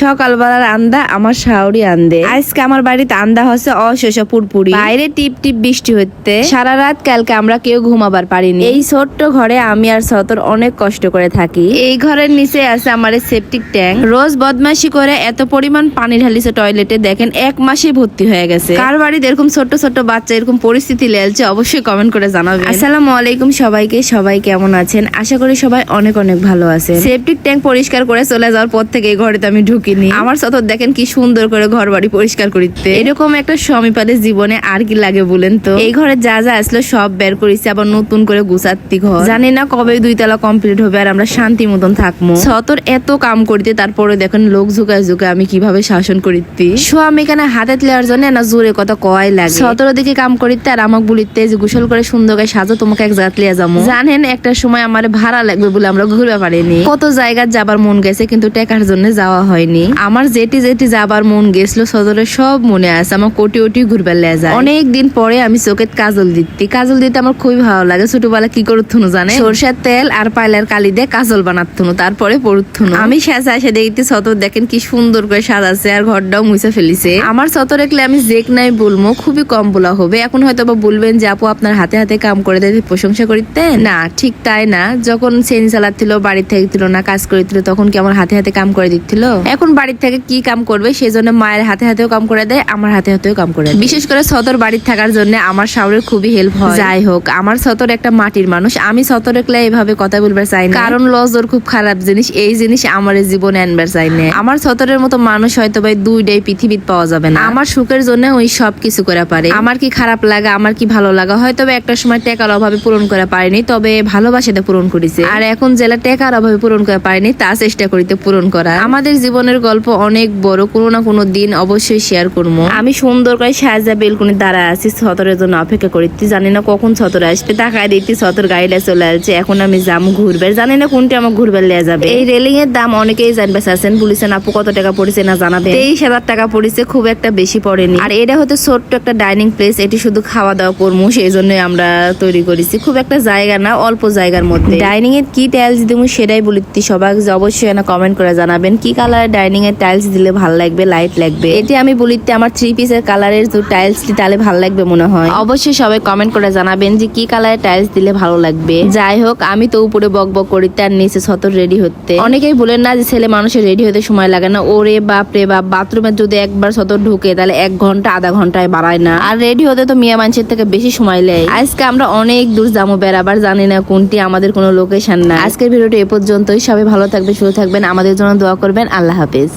সকালবেলার আন্দা আমার শাওরি আন্দে। আজকে আমার বাড়িতে আন্দা হচ্ছে অশেষ পুরপুরি। বাইরে টিপ টিপ বৃষ্টি হচ্ছে। সারা রাত কালকে আমরা কেউ ঘুমাবার পারিনি। এই ছোট্ট ঘরে আমি আর সতর অনেক কষ্ট করে থাকি। এই ঘরের নিচে আছে আমার সেপটিক ট্যাঙ্ক। রোজ বদমাশি করে এত পরিমাণ পানি ঢালিছে টয়লেটে, দেখেন 1 মাসে ভর্তি হয়ে গেছে। কার বাড়িতে এরকম ছোট্ট ছোট্ট বাচ্চা এরকম পরিস্থিতি লেলছে অবশ্যই কমেন্ট করে জানাবেন। আসসালামু আলাইকুম সবাইকে, সবাই কেমন আছেন? আশা করি সবাই অনেক অনেক ভালো আছে। সেপটিক ট্যাঙ্ক পরিষ্কার করে চলে যাওয়ার পর থেকে এই ঘরেতে আমি ঢুকিনি। আমার সতর দেখেন কি সুন্দর করে ঘর বাড়ি পরিষ্কার করিতে। এরকম একটা সমীপাদের জীবনে আর কি লাগে বলেন তো। এই ঘরে যা যা আসলো সব বের করেছি, আবার নতুন করে গুছাত্তি ঘর। জানি না কবে 2 তলা কমপ্লিট হবে আর আমরা শান্তি মতন থাকবো। সতর এত কাম করিতে, তারপরে দেখেন লোক ঝুঁকায় ঝুঁকায় আমি কিভাবে শাসন করিতে। আমি এখানে হাতে তোলার জন্য না জোরে কথা কয় লাগে। সতর দিকে কাম করিতে আর আমাকে বলিতে যে গোসল করে সুন্দর করে সাজো, তোমাকে এক জায়গা লিয়ে যাবো। জানেন একটা সময় আমার ভাড়া লাগবে বলে আমরা ঘুরতে পারিনি। কত জায়গা যাবার মন গেছে কিন্তু টাকার জন্য যাওয়া হয়নি। আমার যেটি যেটি যাবার মন গেছিল সদরের সব মনে আছে। আমার কোটি ওটি ঘুরবার লেগে যায়। অনেক দিন পরে আমি চোখে কাজল দিতে আমার খুবই ভালো লাগে। ছোটবেলা কি করুথুনো জানে, সরষের তেল আর পাইলার কালি দিয়ে কাজল বানাতুনো, তারপরে পড়ুথুনো। আমি সাজা এসে দেখতে সতর দেখেন কি সুন্দর করে সাজাছে আর ঘরটাও মুছে ফেলিছে। আমার সতর দেখলে আমি জেক নাই বলবো, খুবই কম বলা হবে। এখন হয়তো বা বলবেন যে আপু আপনার হাতে হাতে কাম করে দিতে প্রশংসা করিতে না, ঠিক তাই না। যখন চেন চালাচ্ছিল, বাড়ির থেকে দিল না, কাজ করিছিল, তখন কি আমার হাতে হাতে কাম করে দিচ্ছিল? এখন বাড়ির থেকে কি কাম করবে, সেই জন্য মায়ের হাতে হাতেও কাম করে দেয়, আমার হাতে হাতেও কাম করে দেয়। বিশেষ করে সতর বাড়ির থাকার জন্য আমার শাওরের খুবই হেল্প হয়। যাই হোক, আমার সতর একটা মাটির মানুষ। আমি সতর একলা এভাবে কথা বলবার চাই না, কারণ লজর খুব খারাপ জিনিস। এই জিনিস আমার জীবনে আনবার চাই না। আমার সতরের মতো মানুষ হয়তো ভাই 2টাই পৃথিবীতে পাওয়া যাবে না। আমার সুখের জন্য ওই সব কিছু করে পারে। আমার কি খারাপ লাগা, আমার কি ভালো লাগা হয়তো একটা সময় টাকার অভাবে পূরণ করে পারেনি, তবে ভালোবাসাটা পূরণ করেছে। আর এখন জেলা টাকার অভাবে পূরণ করে পারেনি, তা চেষ্টা করিতে পূরণ করা। আমাদের জীবনের গল্প অনেক বড়, কোনো না কোনো দিন অবশ্যই শেয়ার করবো। আমি সুন্দর করে সাজা বেলকুনি দাঁড়া আছি, সতরের জন্য অপেক্ষা করিতে। জানি না কখন সতর আসবে। তাকায় দেখতে সতর গাড়িটা চলে আসছে। এখন আমি যাম ঘুরবে, জানি না কোনটা আমার ঘুরবে লিয়ে যাবে। এই রেলিং এর দাম অনেকেই জানবে চাচ্ছেন, বলেছেন আপু কত টাকা পড়েছে না জানাবেন। 23,000 টাকা পড়েছে, খুব একটা বেশি পড়েনি। আর এটা হয়তো ছোট্ট একটা ডাইনিং প্লেস, এটি শুধু খাওয়া দাওয়া করবো, সেই জন্য আমরা তৈরি করেছি। খুব একটা জায়গা না, অল্প জায়গার মধ্যে। ডাইনিং এর কি টাইলস দিব সেটাই বলিতে সবাই অবশ্যই না কমেন্ট করে জানাবেন কি কালারের ডাইনিং এর টাইলস দিলে ভালো লাগবে, লাইট লাগবে। এটি আমি বলিতে আমার 3 পিসের কালারের যে টাইলসটি তাহলে ভালো লাগবে মনে হয়। অবশ্যই সবাই কমেন্ট করে জানাবেন যে কি কালারের টাইলস দিলে ভালো লাগবে। যাই হোক, আমি তো উপরে বক বক করিতে আর নিচে সতর রেডি হতে। অনেকেই বলেন না যে ছেলে মানুষের রেডি হতে সময় লাগে না। ওরে বাপ রে বাপ, বাথরুমে যদি একবার সতর ঢুকে তাহলে 1 ঘন্টা আধা ঘন্টায় বাড়ায় না। আর রেডি হতে তো মিয়া মানুষের থেকে বেশি সময় নেয়। আজকে আমরা অনেক দূর যাবো বেড়াবার, জানি না কোনটি, আমাদের কোনো লোকেশন না। আজকের ভিডিওটা এ পর্যন্তই। সবাই ভালো থাকবে, সুস্থ থাকবেন, আমাদের জন্য দোয়া করবেন। আল্লাহ হাফেজ।